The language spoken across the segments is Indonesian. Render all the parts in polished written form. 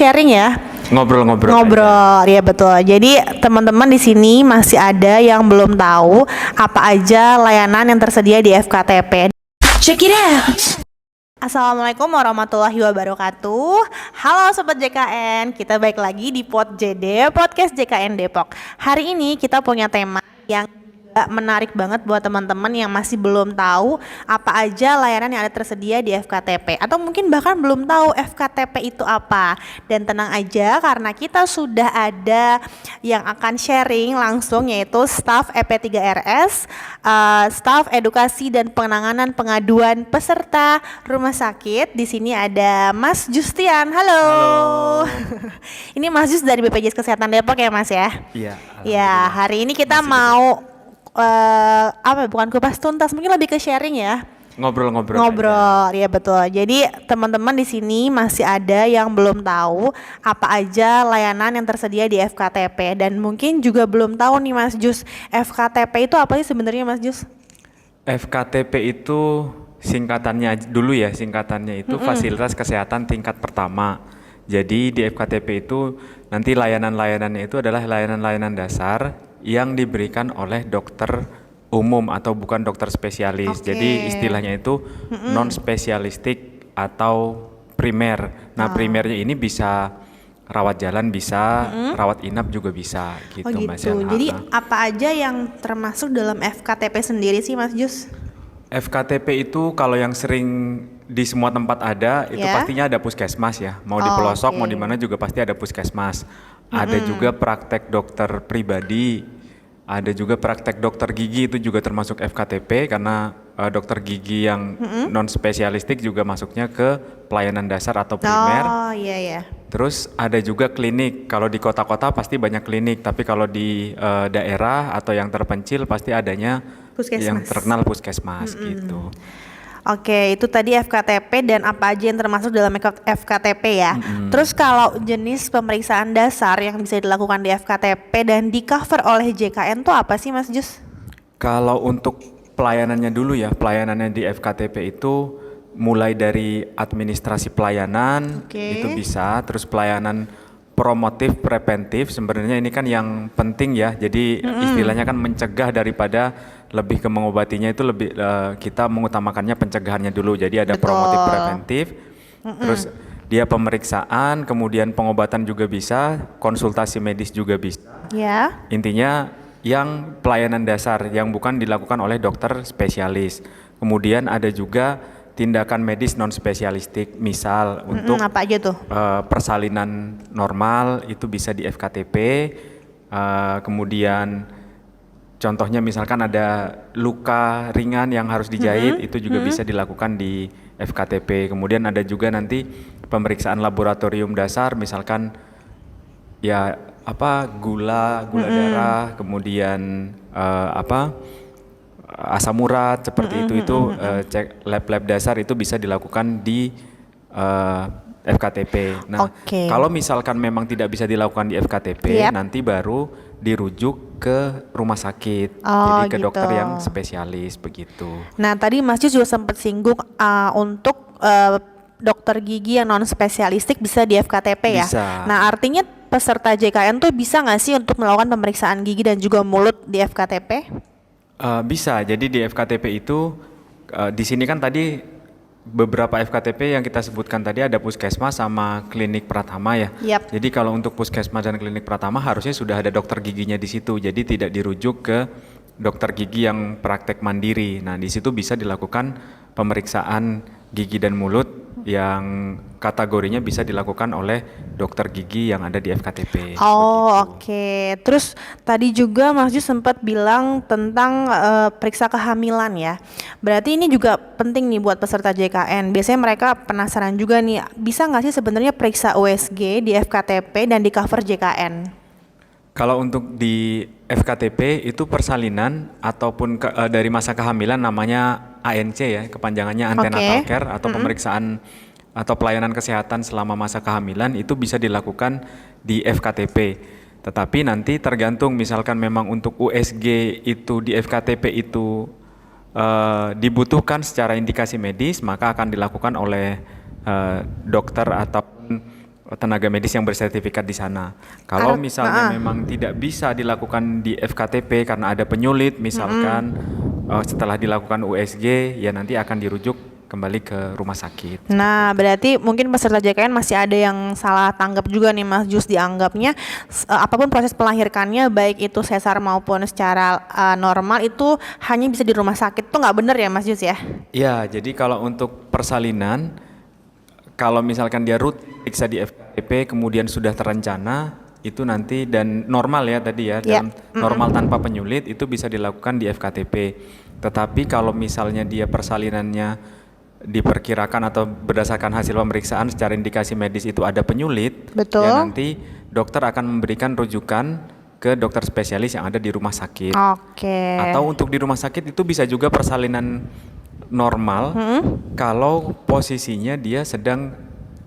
sharing ya. Ngobrol-ngobrol aja. Ngobrol, ya betul. Jadi teman-teman di sini masih ada yang belum tahu apa aja layanan yang tersedia di FKTP. Check it out. Assalamualaikum warahmatullahi wabarakatuh. Halo Sobat JKN, kita balik lagi di JD, Podcast JKN Depok. Hari ini kita punya tema yang menarik banget buat teman-teman yang masih belum tahu apa aja layanan yang ada tersedia di FKTP, atau mungkin bahkan belum tahu FKTP itu apa. Dan tenang aja karena kita sudah ada yang akan sharing langsung, yaitu staf EP3RS, staf edukasi dan penanganan pengaduan peserta rumah sakit. Di sini ada Mas Justian. Halo. Ini Mas Jus dari BPJS Kesehatan Depok ya Mas ya? Iya. Ya, hari ini kita mau bukan kupas tuntas, mungkin lebih ke sharing ya. Ngobrol Ya betul. Jadi teman-teman di sini masih ada yang belum tahu apa aja layanan yang tersedia di FKTP, dan mungkin juga belum tahu nih Mas Jus, FKTP itu apa sih sebenarnya Mas Jus? FKTP itu singkatannya dulu ya, singkatannya itu Fasilitas Kesehatan Tingkat Pertama. Jadi di FKTP itu nanti layanan-layanannya itu adalah layanan-layanan dasar yang diberikan oleh dokter umum atau bukan dokter spesialis. Jadi istilahnya itu non spesialistik atau primer. Nah, primernya ini bisa rawat jalan, bisa rawat inap juga bisa gitu, Mas. Jadi apa aja yang termasuk dalam FKTP sendiri sih Mas Jus? FKTP itu kalau yang sering di semua tempat ada, itu pastinya ada puskesmas ya. Mau di pelosok, mau di mana juga pasti ada puskesmas. Ada juga praktek dokter pribadi, ada juga praktek dokter gigi, itu juga termasuk FKTP karena dokter gigi yang non spesialistik juga masuknya ke pelayanan dasar atau primer. Terus ada juga klinik. Kalau di kota-kota pasti banyak klinik, tapi kalau di daerah atau yang terpencil pasti adanya yang terkenal puskesmas gitu. Oke, itu tadi FKTP dan apa aja yang termasuk dalam FKTP ya. Terus kalau jenis pemeriksaan dasar yang bisa dilakukan di FKTP dan di cover oleh JKN tuh apa sih Mas Jus? Kalau untuk pelayanannya dulu ya, pelayanannya di FKTP itu mulai dari administrasi pelayanan, itu bisa, terus pelayanan promotif preventif, sebenarnya ini kan yang penting ya. Jadi istilahnya kan mencegah daripada lebih ke mengobatinya, itu lebih kita mengutamakannya pencegahannya dulu. Jadi ada promotif preventif, terus dia pemeriksaan, kemudian pengobatan juga bisa, konsultasi medis juga bisa. Intinya yang pelayanan dasar yang bukan dilakukan oleh dokter spesialis. Kemudian ada juga tindakan medis non spesialistik, misal untuk apa aja tuh? Persalinan normal itu bisa di FKTP. Kemudian contohnya misalkan ada luka ringan yang harus dijahit, itu juga bisa dilakukan di FKTP. Kemudian ada juga nanti pemeriksaan laboratorium dasar, misalkan ya gula darah, kemudian asam urat seperti itu cek lab dasar itu bisa dilakukan di FKTP. Nah, kalau misalkan memang tidak bisa dilakukan di FKTP, nanti baru dirujuk ke rumah sakit, jadi ke dokter yang spesialis begitu. Nah, tadi Mas Jus juga sempat singgung untuk dokter gigi yang non spesialistik bisa di FKTP ya. Nah, artinya peserta JKN tuh bisa nggak sih untuk melakukan pemeriksaan gigi dan juga mulut di FKTP? Bisa. Jadi di FKTP itu di sini kan tadi beberapa FKTP yang kita sebutkan tadi ada puskesmas sama klinik pratama ya. Jadi kalau untuk puskesmas dan klinik pratama harusnya sudah ada dokter giginya di situ. Jadi tidak dirujuk ke dokter gigi yang praktek mandiri. Nah, di situ bisa dilakukan pemeriksaan gigi dan mulut yang kategorinya bisa dilakukan oleh dokter gigi yang ada di FKTP. Terus tadi juga Mas Jus sempat bilang tentang periksa kehamilan ya. Berarti ini juga penting nih buat peserta JKN. Biasanya mereka penasaran juga nih, bisa nggak sih sebenarnya periksa USG di FKTP dan di cover JKN? Kalau untuk di FKTP itu persalinan ataupun dari masa kehamilan namanya ANC ya, kepanjangannya antenatal care atau pemeriksaan atau pelayanan kesehatan selama masa kehamilan itu bisa dilakukan di FKTP. Tetapi nanti tergantung, misalkan memang untuk USG itu di FKTP itu dibutuhkan secara indikasi medis, maka akan dilakukan oleh dokter ataupun tenaga medis yang bersertifikat di sana. Kalau misalnya memang tidak bisa dilakukan di FKTP karena ada penyulit misalkan, setelah dilakukan USG ya nanti akan dirujuk kembali ke rumah sakit. Nah, berarti mungkin peserta JKN masih ada yang salah tanggap juga nih Mas Jus, dianggapnya apapun proses melahirkannya baik itu sesar maupun secara normal itu hanya bisa di rumah sakit. Itu nggak benar ya Mas Jus ya? Ya, jadi kalau untuk persalinan, kalau misalkan dia periksa di FKTP kemudian sudah terencana, itu nanti dan normal ya tadi ya, dalam normal tanpa penyulit itu bisa dilakukan di FKTP. Tetapi kalau misalnya dia persalinannya diperkirakan atau berdasarkan hasil pemeriksaan secara indikasi medis itu ada penyulit, betul, ya nanti dokter akan memberikan rujukan ke dokter spesialis yang ada di rumah sakit. Oke. Atau untuk di rumah sakit itu bisa juga persalinan normal kalau posisinya dia sedang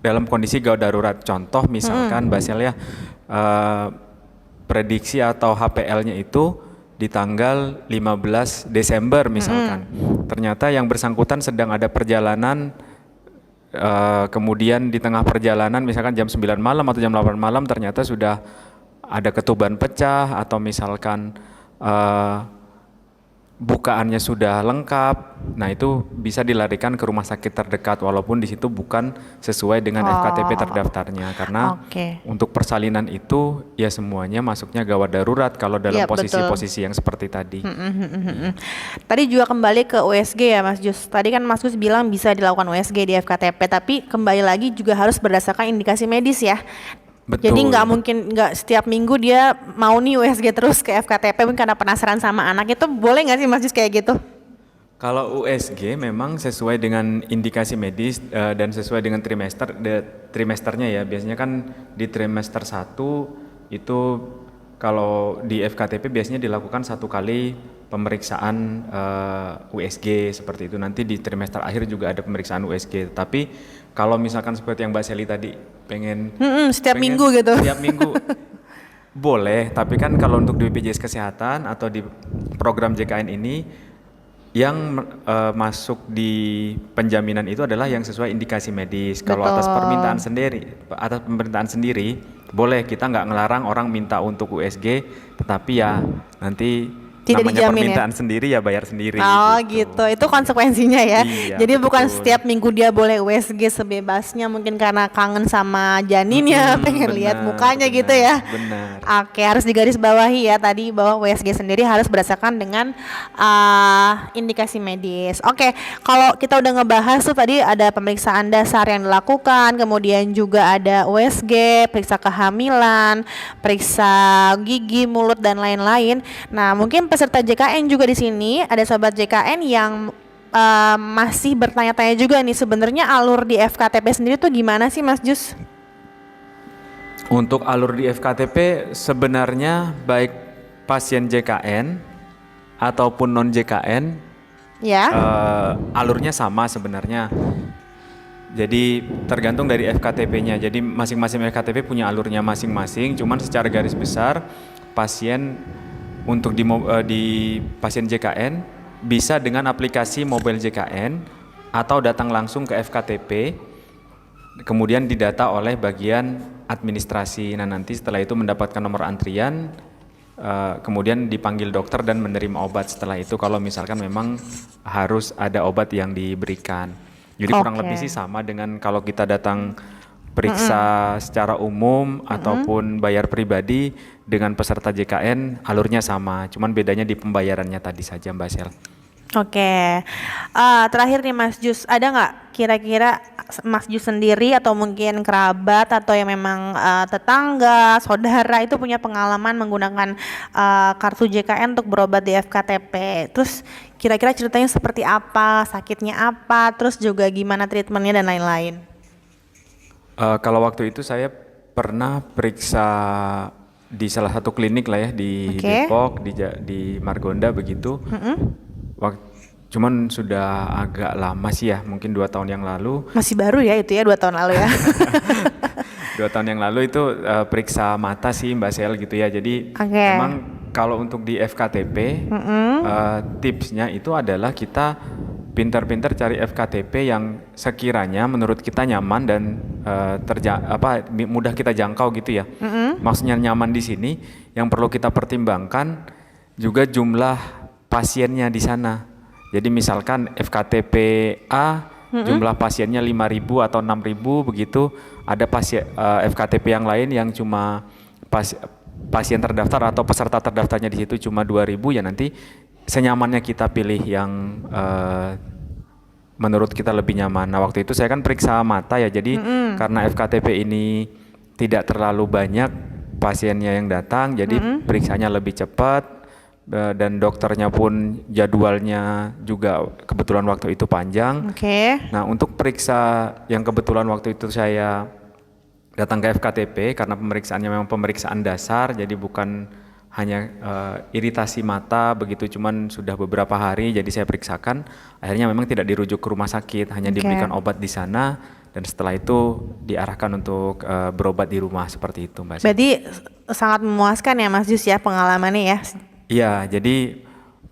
dalam kondisi gawat darurat. Contoh misalkan Mbak Sel ya, prediksi atau HPL-nya itu di tanggal 15 Desember misalkan. Ternyata yang bersangkutan sedang ada perjalanan, kemudian di tengah perjalanan misalkan jam 9 malam atau jam 8 malam ternyata sudah ada ketuban pecah atau misalkan bukaannya sudah lengkap. Nah, itu bisa dilarikan ke rumah sakit terdekat walaupun di situ bukan sesuai dengan FKTP terdaftarnya karena untuk persalinan itu ya semuanya masuknya gawat darurat kalau dalam posisi-posisi yang seperti tadi. Tadi juga kembali ke USG ya Mas Jus. Tadi kan Mas Jus bilang bisa dilakukan USG di FKTP, tapi kembali lagi juga harus berdasarkan indikasi medis ya. Betul. Jadi nggak mungkin nggak setiap minggu dia mau nih USG terus ke FKTP mungkin karena penasaran sama anak, itu boleh nggak sih Mas Jus kayak gitu? Kalau USG memang sesuai dengan indikasi medis dan sesuai dengan trimesternya ya. Biasanya kan di trimester 1 itu kalau di FKTP biasanya dilakukan 1 kali pemeriksaan USG seperti itu. Nanti di trimester akhir juga ada pemeriksaan USG. Tapi kalau misalkan seperti yang Mbak Seli tadi pengen setiap minggu gitu. Setiap minggu boleh, tapi kan kalau untuk di BPJS Kesehatan atau di program JKN ini yang masuk di penjaminan itu adalah yang sesuai indikasi medis. Kalau atas permintaan sendiri, boleh, kita nggak ngelarang orang minta untuk USG, tetapi ya nanti tidak namanya dijamin permintaan ya? Sendiri ya bayar sendiri. Oh gitu, itu konsekuensinya ya. Iya, jadi betul. Bukan setiap minggu dia boleh USG sebebasnya, mungkin karena kangen sama janinnya, pengen lihat mukanya gitu ya. Benar. Oke, harus digarisbawahi ya tadi bahwa USG sendiri harus berdasarkan dengan indikasi medis. Oke, kalau kita udah ngebahas tuh tadi ada pemeriksaan dasar yang dilakukan, kemudian juga ada USG, periksa kehamilan, periksa gigi, mulut dan lain-lain. Nah, mungkin peserta JKN juga di sini ada sobat JKN yang masih bertanya-tanya juga nih, sebenarnya alur di FKTP sendiri tuh gimana sih Mas Jus? Untuk alur di FKTP sebenarnya baik pasien JKN ataupun non JKN ya, alurnya sama sebenarnya. Jadi tergantung dari FKTP-nya. Jadi masing-masing FKTP punya alurnya masing-masing. Cuman secara garis besar pasien untuk di pasien JKN bisa dengan aplikasi mobile JKN atau datang langsung ke FKTP, kemudian didata oleh bagian administrasi. Nah, nanti setelah itu mendapatkan nomor antrian, kemudian dipanggil dokter dan menerima obat setelah itu kalau misalkan memang harus ada obat yang diberikan. Jadi kurang lebih sih sama dengan kalau kita datang periksa secara umum ataupun bayar pribadi dengan peserta JKN, alurnya sama, cuman bedanya di pembayarannya tadi saja Mbak Sel. Oke, terakhir nih Mas Jus, ada nggak kira-kira Mas Jus sendiri atau mungkin kerabat atau yang memang tetangga, saudara itu punya pengalaman menggunakan kartu JKN untuk berobat di FKTP? Terus kira-kira ceritanya seperti apa, sakitnya apa, terus juga gimana treatmentnya dan lain-lain? Kalau waktu itu saya pernah periksa di salah satu klinik lah ya di Depok, di Margonda begitu. Cuman sudah agak lama sih ya, mungkin 2 tahun yang lalu. Masih baru ya itu ya, 2 tahun lalu ya. 2 tahun yang lalu itu periksa mata sih Mbak Sel gitu ya. Jadi memang kalau untuk di FKTP tipsnya itu adalah kita pintar-pintar cari FKTP yang sekiranya menurut kita nyaman dan mudah kita jangkau gitu ya. Maksudnya nyaman di sini, yang perlu kita pertimbangkan juga jumlah pasiennya di sana. Jadi misalkan FKTP A jumlah pasiennya 5.000 atau 6.000 begitu, ada FKTP yang lain yang cuma pasien terdaftar atau peserta terdaftarnya di situ cuma 2.000, ya nanti senyamannya kita pilih yang menurut kita lebih nyaman. Nah waktu itu saya kan periksa mata ya, jadi karena FKTP ini tidak terlalu banyak pasiennya yang datang, jadi periksanya lebih cepat dan dokternya pun jadwalnya juga kebetulan waktu itu panjang. Nah untuk periksa yang kebetulan waktu itu saya datang ke FKTP karena pemeriksaannya memang pemeriksaan dasar, jadi bukan hanya iritasi mata begitu, cuman sudah beberapa hari jadi saya periksakan, akhirnya memang tidak dirujuk ke rumah sakit, hanya diberikan obat di sana dan setelah itu diarahkan untuk berobat di rumah seperti itu, Mbak. Berarti sangat memuaskan ya Mas Jus ya pengalamannya ya? Iya, jadi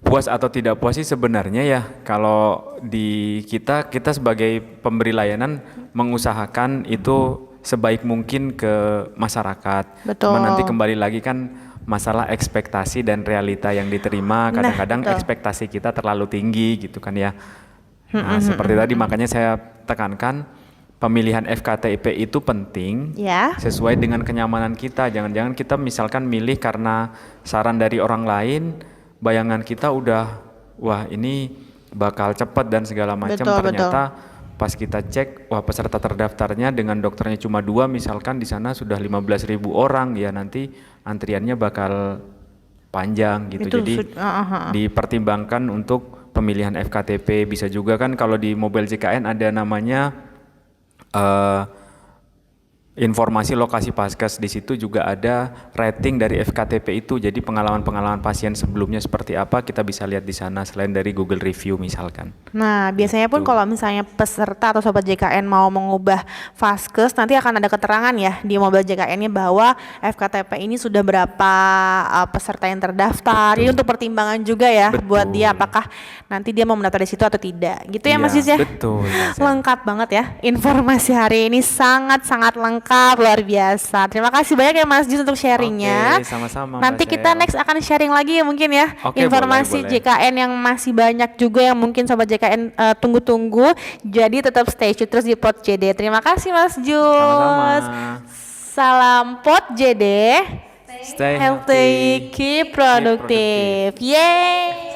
puas atau tidak puas sih sebenarnya ya, kalau di kita sebagai pemberi layanan mengusahakan itu sebaik mungkin ke masyarakat. Betul. Nanti kembali lagi kan masalah ekspektasi dan realita yang diterima, kadang-kadang ekspektasi kita terlalu tinggi gitu kan ya. Nah, seperti tadi makanya saya tekankan pemilihan FKTP itu penting sesuai dengan kenyamanan kita. Jangan-jangan kita misalkan milih karena saran dari orang lain, bayangan kita udah wah ini bakal cepat dan segala macam, ternyata pas kita cek, wah peserta terdaftarnya dengan dokternya cuma 2, misalkan di sana sudah 15.000 orang, ya nanti antriannya bakal panjang gitu. Jadi dipertimbangkan untuk pemilihan FKTP. Bisa juga kan kalau di Mobile JKN ada namanya informasi lokasi Paskes, di situ juga ada rating dari FKTP itu. Jadi pengalaman-pengalaman pasien sebelumnya seperti apa kita bisa lihat di sana selain dari Google Review misalkan. Nah, biasanya pun kalau misalnya peserta atau sobat JKN mau mengubah Paskes, nanti akan ada keterangan ya di Mobile JKN-nya bahwa FKTP ini sudah berapa peserta yang terdaftar. Jadi untuk pertimbangan juga ya buat dia apakah nanti dia mau mendaftar di situ atau tidak. Gitu ya Mas Yus ya? Betul. Lengkap banget ya. Informasi hari ini sangat-sangat lengkap, luar biasa. Terima kasih banyak ya Mas Jus untuk sharingnya. Oke, sama-sama. Nanti kita next akan sharing lagi ya mungkin ya. Informasi boleh. JKN yang masih banyak juga yang mungkin sobat JKN tunggu-tunggu. Jadi tetap stay tune terus di Pod JD. Terima kasih Mas Jus. Sama-sama. Salam Pod JD. Stay healthy, keep productive. Yeay.